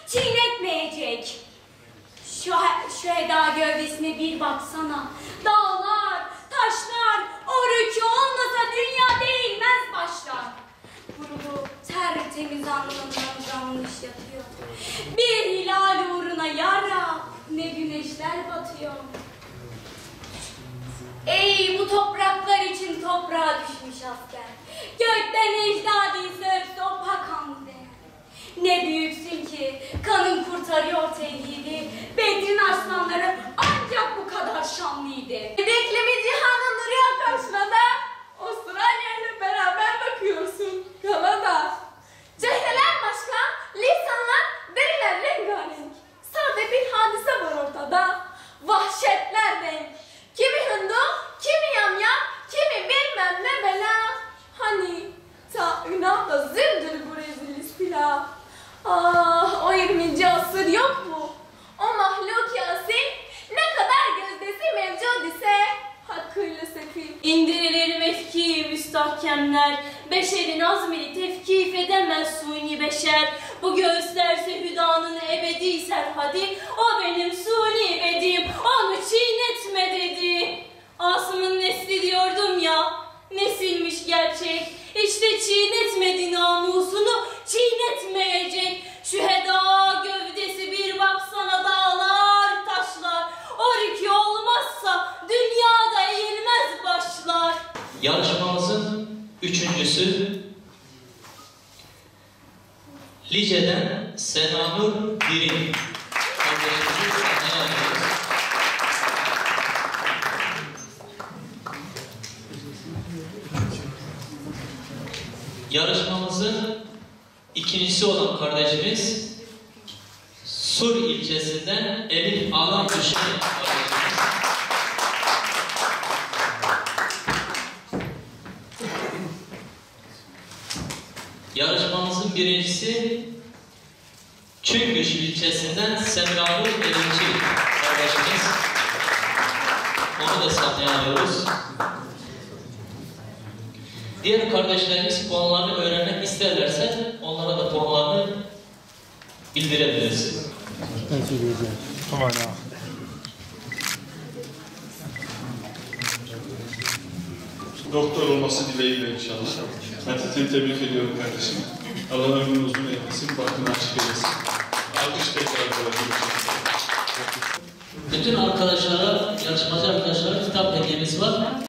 çiğnetmeyecek. Şu Eda gövdesine bir baksana. Dağlar, taşlar, o rükû olmasa dünya değilmez başlar. Kurulu, tertemiz alnından uzanmış yatıyor. Bir hilal uğruna yara, ne güneşler batıyor. Ey bu topraklar için toprağa düşmüş asker. Gökten ecdadın sırf sopa kan değer. Ne büyüksün ki kanın kurtarıyor tevhidi. Bedrin aslanları ancak bu kadar şanlıydı. Beklemi cihanın duruyor karşına da. Avustralya ile beraber bakıyorsun. Kanada. Cehreler başka, lisanlar, deriler rengarenk. Sade bir hadise var ortada. Vahşetler denk. Kimi Hindu, kimi yamyam, kimi bilmem ne bela. Hani ta Ünal'da züldür bu rezil istila. Ah, o 20. asır yok mu? O mahluk yasin ne kadar gözdesi mevcud ise hakkıyla sefil. İndirilir mefki müstahkemler, beşerin azmini tevkif edemez suni beşer. Bu göğüslerse hüdanın ebedi serhadi, o benim suni bedim, onu çiğnetme dedi. Asım'ın nesli diyordum ya, nesilmiş gerçek, işte çiğnetmedi namusunu, çiğnetmeyecek. Şu Eda gövdesi bir baksana, dağlar, taşlar, o rükû olmazsa dünyada eğilmez başlar. Yarışmamızın üçüncüsü Lice'den Senanur Dirin kardeşimizi sahneye alıyoruz. Yarışmamızın ikincisi olan kardeşimiz Sur ilçesinden Elif Alan Düşen kardeşimiz. Yarışmamızın birincisi Çüngüş ilçesinden Semranur Elinci kardeşimiz. Onu da sahneye alıyoruz. Diğer kardeşlerimiz puanlarını öğrenmek isterlerse onlara da puanlarını bildirebiliriz. Doktor olması dileğiyle inşallah. Ben seni tebrik ediyorum kardeşim. Allah ömrünü uzun eylesin, bahtını açık eylesin. Alkış tekrar. Bütün arkadaşlara, yarışmacı arkadaşlara kitap hediyemiz var.